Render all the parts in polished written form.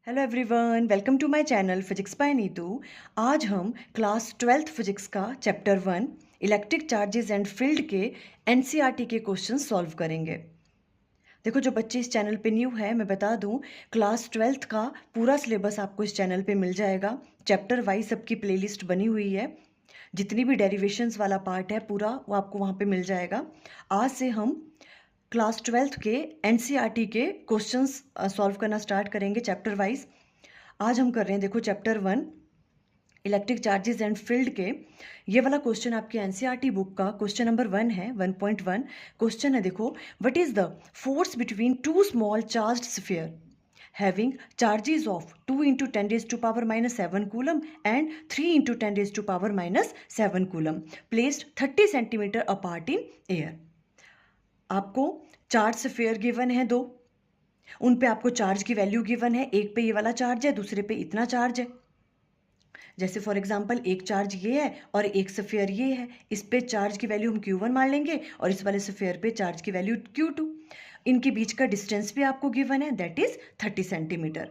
Hello everyone, welcome to my channel physics by Neetu. आज हम class 12th physics का chapter 1 electric charges and field के NCERT के question solve करेंगे। देखो, जो बच्चे इस चैनल पे न्यू है, मैं बता दूं, क्लास 12th का पूरा सिलेबस आपको इस चैनल पे मिल जाएगा। चैप्टर वाइज सबकी प्लेलिस्ट बनी हुई है। जितनी भी डेरिवेशंस वाला पार्ट है पूरा वो आपको वहाँ पे मिल जाएगा। आज से हम क्लास 12th के एनसीईआरटी के क्वेश्चंस सॉल्व करना स्टार्ट करेंगे चैप्टर वाइज। आज हम कर रहे हैं, देखो, chapter 1 electric charges and field के। ये वाला क्वेश्चन आपके एनसीईआरटी बुक का क्वेश्चन नंबर 1 है, 1.1 क्वेश्चन है। देखो, what is the force between two small charged sphere having charges of 2 into 10 raised to power minus 7 coulomb and 3 into 10 raised to power minus 7 coulomb placed 30 centimeter apart in air। आपको charge sphere given है दो, उन पे आपको charge की value given है। एक पे ये वाला चार्ज है, दूसरे पे इतना चार्ज है। जैसे फॉर एग्जांपल एक चार्ज ये है और एक स्फीयर ये है। इस पे चार्ज की वैल्यू हम Q1 मान लेंगे और इस वाले स्फीयर पे चार्ज की वैल्यू Q2। इनके बीच का डिस्टेंस भी आपको गिवन है, दैट इज 30 सेंटीमीटर।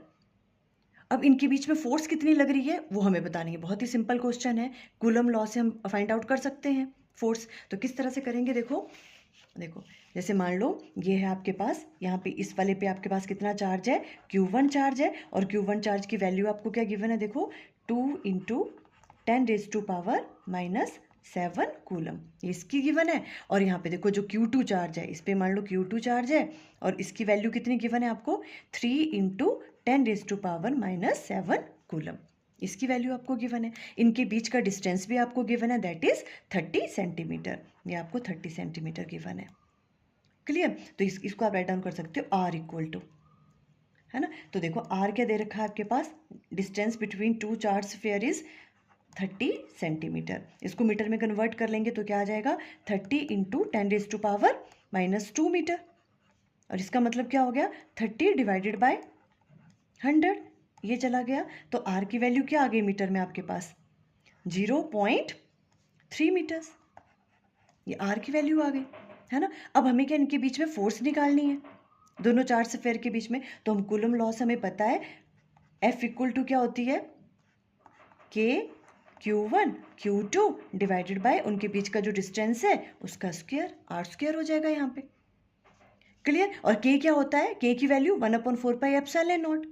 अब इनके बीच में फोर्स कितनी लग रही है वो हमें बतानी है। बहुत ही सिंपल क्वेश्चन है, कूलम लॉ से हम फाइंड आउट कर सकते हैं फोर्स। तो किस तरह से करेंगे, देखो देखो जैसे मान लो ये है आपके पास, यहाँ पे इस वाले पे आपके पास कितना चार्ज है, Q1 चार्ज है। और Q1 चार्ज की वैल्यू आपको क्या गिवन है, देखो 2 into 10 raise to power minus 7 coulomb, ये इसकी गिवन है। और यहाँ पे देखो जो Q2 चार्ज है, इस पे मान लो Q2 चार्ज है और इसकी वैल्यू कितनी गिवन है आपको, 3 into 10 raise to power minus 7 coulomb, इसकी वैल्यू आपको गिवन है। इनके बीच का डिस्टेंस भी आपको गिवन है, दैट इज 30 सेंटीमीटर। ये आपको 30 सेंटीमीटर गिवन है। क्लियर? तो इसको आप राइट डाउन कर सकते हो R इक्वल टू, है ना। तो देखो R क्या दे रखा है आपके पास, distance between two charge sphere is 30 centimetre. इसको मीटर में कन्वर्ट कर लेंगे तो क्या आ जाएगा, 30 into 10 raise to power minus 2 metre. और इसका मतलब क्या हो गया, 30 डिवाइडेड बाय 100, ये चला गया। तो R की वैल्यू क्या आ गई मीटर में आपके पास, 0.3 मीटर्स। ये R की वैल्यू आ गई, है ना। अब हमें क्या इनके बीच में फोर्स निकालनी है, दोनों चार्ज स्फीयर के बीच में। तो हम कूलम लॉ से हमें पता है F इक्वल टू क्या होती है, K Q1 Q2 divided by उनके बीच का जो डिस्टेंस है उसका स्क्वायर, R स्क्वायर हो जाएगा यहाँ पे। क्लियर? और K क्या होता है, K की वैल्यू 1/4 पाई एप्सिलॉन नॉट,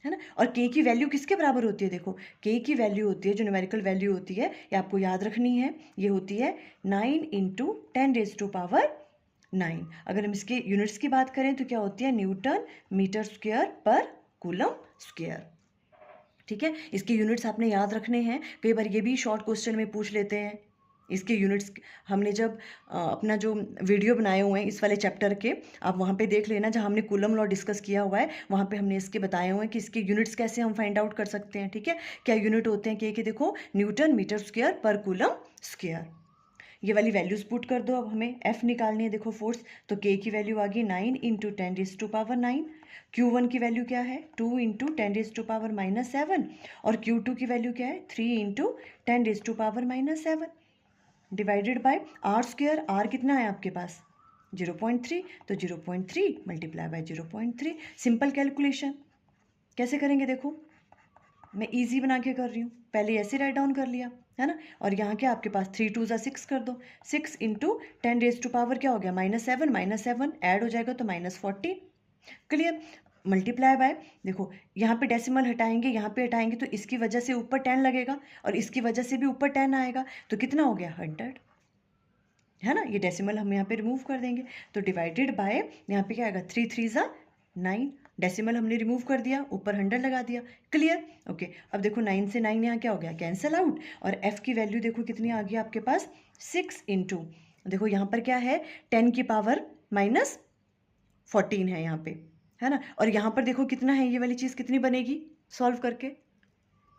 है ना। और K की वैल्यू किसके बराबर होती है, देखो K की वैल्यू होती है, जो न्यूमेरिकल वैल्यू होती है, ये आपको याद रखनी है। ये होती है 9 इंटू 10 रेज टू पावर 9। अगर हम इसके यूनिट्स की बात करें तो क्या होती है, न्यूटन मीटर स्क्वायर पर कूलम स्क्वायर। ठीक है, इसके यूनिट्स आपने याद रखने हैं। कई बार ये भी शॉर्ट क्वेश्चन में पूछ लेते हैं इसके यूनिट्स। हमने जब अपना जो वीडियो बनाए हुए हैं इस वाले चैप्टर के, आप वहाँ पे देख लेना, जहाँ हमने कूलम लॉ डिस्कस किया हुआ है, वहाँ पे हमने इसके बताए हुए हैं कि इसके यूनिट्स कैसे हम फाइंड आउट कर सकते हैं। ठीक है, क्या यूनिट होते हैं कि देखो न्यूटन मीटर स्क्वायर पर कूलम स्क्वायर। ये वाली वैल्यूज पुट कर दो। अब हमें F निकालनी है, देखो फोर्स। तो K की वैल्यू आ गई 9 into 10 raise to power 9। Q1 की वैल्यू क्या है, 2 into 10 raise to power minus 7। और Q2 की वैल्यू क्या है, 3 into 10 raise to power minus 7 divided by R square. R कितना है आपके पास, 0.3। तो 0.3 मल्टीप्लाई बाय 0.3। सिंपल कैलकुलेशन कैसे करेंगे, देखो मैं इजी बना के कर रही हूँ, पहले ऐसे राइट डाउन कर लिया, है ना। और यहाँ क्या आपके पास 3 2 ज़ा 6 कर दो। 6 इंटू 10 रेज टू पावर क्या हो गया, -7 ऐड हो जाएगा तो -40। क्लियर? मल्टीप्लाई बाय, देखो यहाँ पे डेसिमल हटाएंगे, यहाँ पे हटाएंगे तो इसकी वजह से ऊपर 10 लगेगा और इसकी वजह से भी ऊपर 10 आएगा, तो कितना हो गया 100, है ना। ये डेसिमल हम यहाँ पे रिमूव कर देंगे। तो डिवाइडेड बाय यहाँ पे क्या आएगा, 3 3 ज़ा 9, डेसिमल हमने रिमूव कर दिया, ऊपर 100 लगा दिया। क्लियर? ओके, अब देखो 9 से 9 यहाँ क्या हो गया, कैंसिल आउट। और F की वैल्यू देखो कितनी आ गई आपके पास, 6 इंटू, देखो यहाँ पर क्या है, 10 की पावर माइनस 14 है यहाँ पे, है ना। और यहाँ पर देखो कितना है, ये वाली चीज़ कितनी बनेगी सॉल्व करके,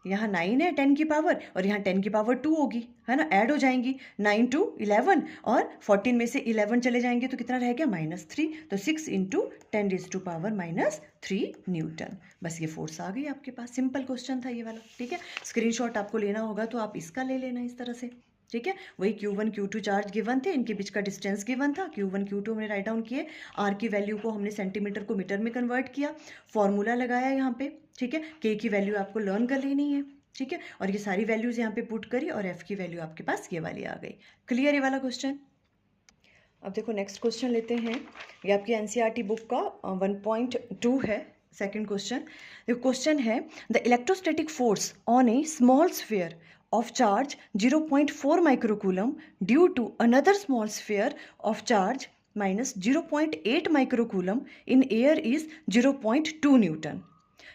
यहाँ 9 है 10 की पावर और यहाँ 10 की पावर 2 होगी, है ना, ऐड हो जाएंगी 9 टू 11 और 14 में से 11 चले जाएंगे तो कितना रह गया, -3। तो 6 into 10 raise to power -3 newton. बस ये फोर्स आ गई आपके पास। सिंपल क्वेश्चन था ये वाला। ठीक है, स्क्रीनशॉट आपको लेना होगा तो आप इसका ले लेना इस तरह से। ठीक है, वही Q1 Q2 चार्ज गिवन थे, इनके बीच का डिस्टेंस गिवन था, Q1 Q2 हमने राइट डाउन किए, R की वैल्यू को हमने सेंटीमीटर को मीटर में कन्वर्ट किया, फॉर्मूला लगाया यहाँ पे, ठीक है, K की वैल्यू आपको लर्न कर लेनी है, ठीक है, और ये सारी वैल्यूज यहाँ पे पुट करी और F की वैल्यू आपके पास ये वाली आ गई। क्लियर ये वाला क्वेश्चन। अब देखो नेक्स्ट क्वेश्चन लेते हैं, ये आपकी NCERT बुक का 1.2 है, सेकेंड क्वेश्चन। क्वेश्चन है the electrostatic force on A small sphere of charge 0.4 microcoulomb due to another small sphere of charge minus 0.8 microcoulomb in air is 0.2 Newton.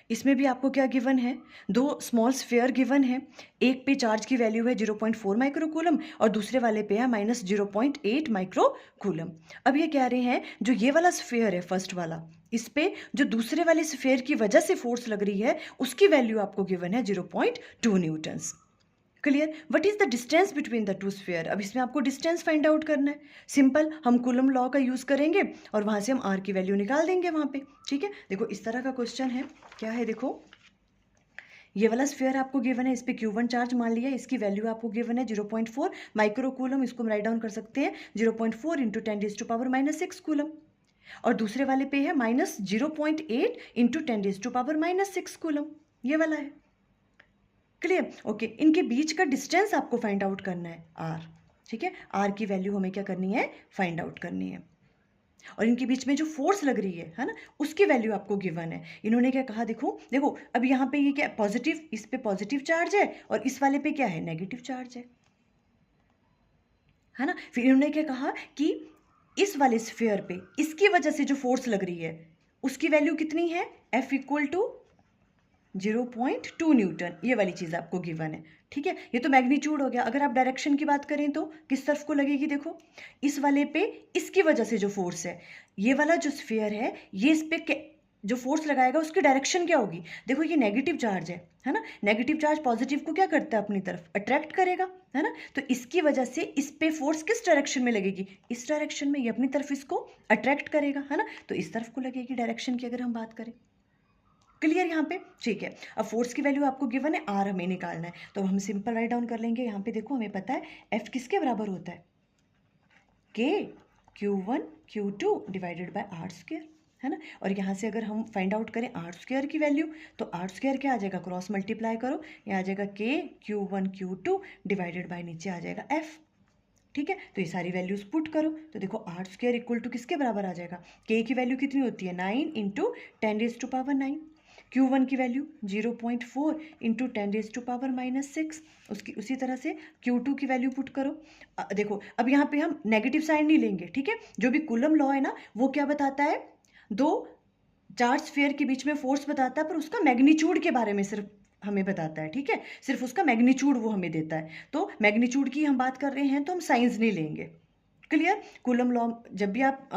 इसमें भी आपको क्या गिवन है, दो स्मॉल स्फेयर गिवन है, एक पे चार्ज की वैल्यू है 0.4 माइक्रोकूलम और दूसरे वाले पे है माइनस 0.8 माइक्रोकूलम। अब ये कह रहे हैं जो ये वाला स्फेयर है फर्स्ट वाला, इस पे जो दूसरे वाले स्फेयर की वजह से फोर्स लग रही है उसकी वैल्यू आपको गिवन है 0.2 Newton's. Clear. What is the distance between the two sphere. अब इसमें आपको डिस्टेंस फाइंड आउट करना है। सिंपल, हम कूलम लॉ का यूज करेंगे और वहां से हम आर की वैल्यू निकाल देंगे वहां पे, ठीक है। देखो इस तरह का क्वेश्चन है, क्या है देखो, ये वाला स्फीयर आपको गिवन है, इस पे Q1 चार्ज मान लिया, इसकी वैल्यू आपको गिवन है 0.4 माइक्रोकूलम, इसको हम राइट डाउन कर सकते हैं 0.4 इंटू 10⁻⁻6 कूलम, और दूसरे वाले पे है माइनस 0.8 इंटू 10⁻⁻6 कूलम, ये वाला है। Clear, okay. इनके बीच का डिस्टेंस आपको फाइंड आउट करना है आर, ठीक है। आर की वैल्यू हमें क्या करनी है, फाइंड आउट करनी है, और इनके बीच में जो फोर्स लग रही है ना, उसकी वैल्यू आपको गिवन है। इन्होंने क्या कहा, देखो देखो अब यहाँ पे ये क्या पॉजिटिव, इस पे पॉजिटिव चार्ज है और इस वाले पे क्या है, नेगेटिव चार्ज है ना। फिर इन्होंने क्या कहा कि इस वाले स्फीयर पे इसकी वजह से जो फोर्स लग रही है उसकी वैल्यू कितनी है, F इक्वल टू 0.2 न्यूटन, ये वाली चीज़ आपको गिवन है, ठीक है। ये तो मैग्नीट्यूड हो गया। अगर आप डायरेक्शन की बात करें तो किस तरफ को लगेगी, देखो इस वाले पे इसकी वजह से जो फोर्स है, ये वाला जो स्फीयर है ये इस पे जो फोर्स लगाएगा उसकी डायरेक्शन क्या होगी, देखो ये नेगेटिव चार्ज है ना। नेगेटिव चार्ज पॉजिटिव को क्या करता है, अपनी तरफ अट्रैक्ट करेगा, है ना। तो इसकी वजह से इस पे फोर्स किस डायरेक्शन में लगेगी, इस डायरेक्शन में, ये अपनी तरफ इसको अट्रैक्ट करेगा, है ना। तो इस तरफ को लगेगी डायरेक्शन की अगर हम बात करें। क्लियर यहाँ पे, ठीक है। अब फोर्स की वैल्यू आपको गिवन है, आर हमें निकालना है, तो हम सिंपल राइट डाउन कर लेंगे। यहाँ पे देखो हमें पता है एफ किसके बराबर होता है, के Q1 Q2 divided by are square, है ना। और यहाँ से अगर हम फाइंड आउट करें आर स्क्वायर की वैल्यू, तो आर स्क्वायर क्या आ जाएगा, क्रॉस मल्टीप्लाई करो, यहाँ आ जाएगा के Q1 Q2 डिवाइडेड बाय नीचे आ जाएगा एफ, ठीक है। तो ये सारी वैल्यूज पुट करो, तो देखो आर स्क्वायर इक्वल टू किसके बराबर आ जाएगा, के की वैल्यू कितनी होती है 9 इंटू 10⁻⁹, Q1 की वैल्यू 0.4 इंटू 10⁻⁻6, उसकी उसी तरह से Q2 की वैल्यू पुट करो। देखो अब यहाँ पे हम नेगेटिव साइन नहीं लेंगे, ठीक है। जो भी कूलम लॉ है ना वो क्या बताता है, दो चार्ज स्फीयर के बीच में फोर्स बताता है, पर उसका मैग्नीट्यूड के बारे में सिर्फ हमें बताता है, ठीक है। सिर्फ उसका मैग्नीट्यूड वो हमें देता है, तो मैग्नीट्यूड की हम बात कर रहे हैं तो हम साइंस नहीं लेंगे। क्लियर। कूलम लॉ जब भी आप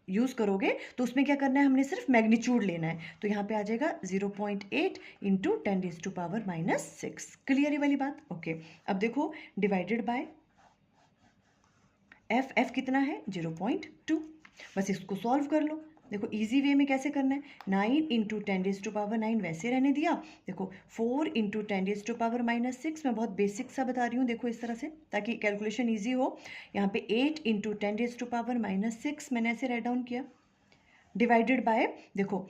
यूज़ करोगे तो उसमें क्या करना है, हमने सिर्फ मैग्नीट्यूड लेना है, तो यहाँ पे आ जाएगा 0.8 इंटू 10⁻⁻6। क्लियर ये वाली बात, ओके। अब देखो डिवाइडेड बाय एफ कितना है 0.2, बस इसको सॉल्व कर लो। देखो इजी वे में कैसे करना है, 9 इंटू 10⁻⁹ वैसे रहने दिया, देखो 4 इंटू 10⁻⁻6, मैं बहुत बेसिक सा बता रही हूँ, देखो इस तरह से ताकि कैलकुलेशन इजी हो। यहाँ पे 8 इंटू 10⁻⁻6 मैंने ऐसे राइट डाउन किया, डिवाइडेड बाय, देखो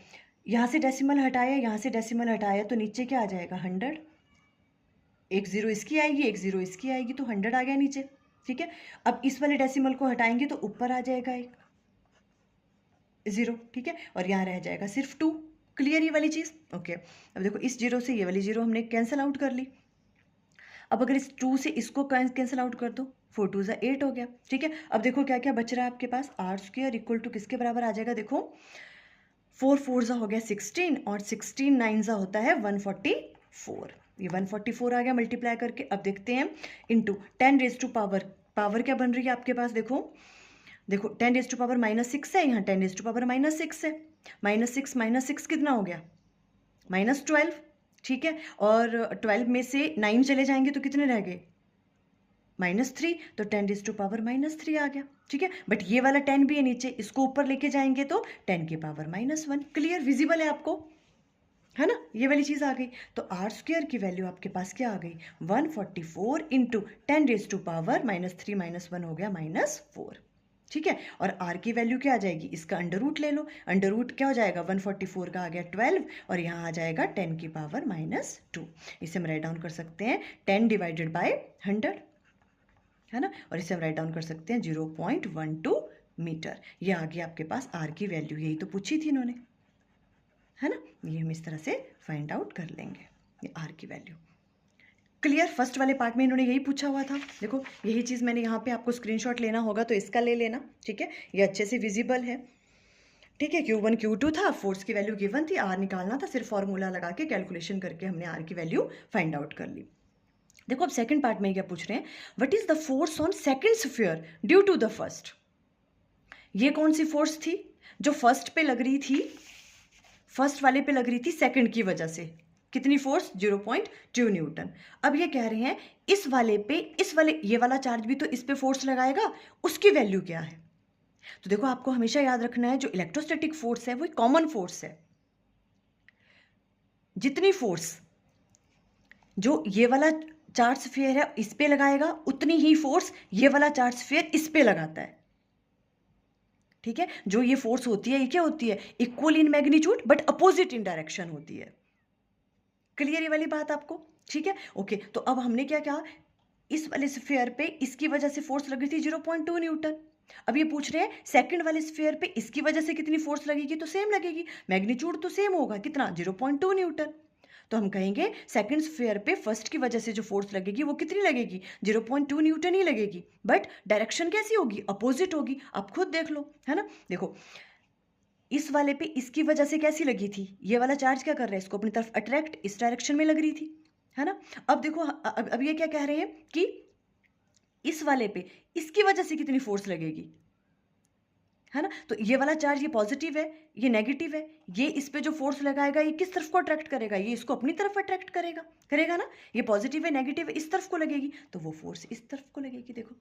यहाँ से डेसिमल हटाया, यहाँ से डेसिमल हटाया, तो नीचे क्या आ जाएगा 100, एक जीरो इसकी आएगी, एक जीरो इसकी आएगी, तो 100 आ गया नीचे, ठीक है। अब इस वाले डेसिमल को हटाएंगे तो ऊपर आ जाएगा एक 0, ठीक है, और यहाँ रह जाएगा सिर्फ 2। क्लियर ये वाली चीज़, ओके। अब देखो इस जीरो से ये वाली जीरो हमने कैंसिल आउट कर ली। अब अगर इस 2 से इसको कैंसिल आउट कर दो, 4 2 8 हो गया, ठीक है। अब देखो क्या क्या बच रहा है आपके पास, आर स्क्वायर इक्वल टू किसके बराबर आ जाएगा, देखो 4 4 हो गया 16 और 16 9 होता है 144, ये 144 आ गया मल्टीप्लाई करके। अब देखते हैं इंटू 10⁻⁻, पावर क्या बन रही है आपके पास, देखो देखो 10⁻⁻6 है, यहाँ 10⁻⁻6 है, -6 कितना हो गया -12, ठीक है। और 12 में से 9 चले जाएंगे तो कितने रह गए -3, तो 10⁻⁻3 आ गया, ठीक है। बट ये वाला 10 भी है नीचे, इसको ऊपर लेके जाएंगे तो 10⁻⁻1। क्लियर, विजिबल है आपको, है ना, ये वाली चीज़ आ गई। तो आर स्क्वायर की वैल्यू आपके पास क्या आ गई, 144 इंटू 10⁻³ -3 -1 हो गया -4। ठीक है, और आर की वैल्यू क्या आ जाएगी, इसका अंडर रूट ले लो। अंडर रूट क्या हो जाएगा, 144 का आ गया 12 और यहाँ आ जाएगा 10⁻²। इसे हम राइट डाउन कर सकते हैं 10 डिवाइडेड बाय 100, है ना, और इसे हम राइट डाउन कर सकते हैं 0.12 मीटर। ये आ गया आपके पास आर की वैल्यू, यही तो पूछी थी इन्होंने, है ना। ये हम इस तरह से फाइंड आउट कर लेंगे, ये आर की वैल्यू। क्लियर, फर्स्ट वाले पार्ट में इन्होंने यही पूछा हुआ था। देखो यही चीज़ मैंने यहाँ पे आपको स्क्रीनशॉट लेना होगा तो इसका ले लेना, ठीक है, ये अच्छे से विजिबल है। ठीक है, Q1 Q2 था, फोर्स की वैल्यू गिवन थी, आर निकालना था, सिर्फ फॉर्मूला लगा के कैलकुलेशन करके हमने आर की वैल्यू फाइंड आउट कर ली। देखो अब सेकंड पार्ट में क्या पूछ रहे हैं, what is the force on second sphere due to the first. ये कौन सी फोर्स थी जो फर्स्ट पे लग रही थी, फर्स्ट वाले पे लग रही थी सेकंड की वजह से, कितनी फोर्स, 0.2 न्यूटन। अब ये कह रहे हैं इस वाले पे, इस वाले ये वाला चार्ज भी तो इस पे फोर्स लगाएगा, उसकी वैल्यू क्या है। तो देखो आपको हमेशा याद रखना है जो इलेक्ट्रोस्टैटिक फोर्स है वो कॉमन फोर्स है। जितनी फोर्स जो ये वाला चार्ज स्फीयर है इस पे लगाएगा, उतनी ही फोर्स ये वाला चार्ज स्फीयर इस पे लगाता है। ठीक है, जो ये फोर्स होती है ये क्या होती है, equal in magnitude but opposite in direction होती है। क्लियर ये वाली बात आपको, ठीक है, ओके। तो अब हमने क्या कहा, इस वाले स्फीयर पे इसकी वजह से फोर्स लगी थी 0.2 न्यूटन। अब ये पूछ रहे हैं सेकंड वाले स्फीयर पे इसकी वजह से कितनी फोर्स लगेगी, तो सेम लगेगी, मैग्नीट्यूड तो सेम होगा, कितना, 0.2 न्यूटन। तो हम कहेंगे सेकंड स्फीयर पे फर्स्ट की वजह से जो फोर्स लगेगी वो कितनी लगेगी, 0.2 न्यूटन ही लगेगी, बट डायरेक्शन कैसी होगी, अपोजिट होगी। आप खुद देख लो, है ना। देखो इस वाले पे इसकी वजह से कैसी लगी थी, ये वाला चार्ज क्या कर रहा है, इसको अपनी तरफ अट्रैक्ट, इस डायरेक्शन में लग रही थी, है ना। अब देखो अब ये क्या कह रहे हैं कि इस वाले पे इसकी वजह से कितनी फोर्स लगेगी, है ना। तो ये वाला चार्ज ये पॉजिटिव है, ये नेगेटिव है, ये इस पे जो फोर्स लगाएगा ये किस तरफ को अट्रैक्ट करेगा, ये इसको अपनी तरफ अट्रैक्ट करेगा, करेगा ना। ये पॉजिटिव है, नेगेटिव है, इस तरफ को लगेगी, तो वो फोर्स इस तरफ को लगेगी। देखो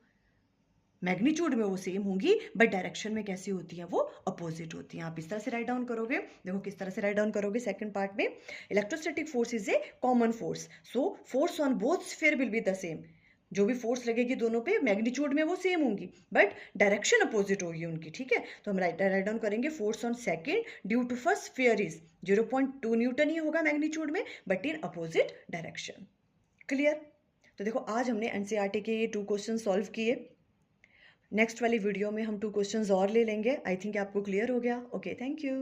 मैग्नीट्यूड में वो सेम होंगी बट डायरेक्शन में कैसी होती हैं, वो अपोजिट होती हैं। आप इस तरह से राइट डाउन करोगे, देखो किस तरह से राइट डाउन करोगे सेकंड पार्ट में, electrostatic force is a common force, so force on both sphere will be the same. जो भी फोर्स लगेगी दोनों पे मैग्नीट्यूड में वो सेम होंगी बट डायरेक्शन अपोजिट होगी उनकी, ठीक है। तो हम राइट डाउन करेंगे, force on second due to first sphere is 0.2 newton ही होगा मैग्नीट्यूड में but in opposite direction. Clear. तो देखो आज हमने एनसीईआरटी के ये 2 क्वेश्चन सॉल्व किए। नेक्स्ट वाली वीडियो में हम 2 क्वेश्चंस और ले लेंगे। आई थिंक आपको क्लियर हो गया। Okay, thank you.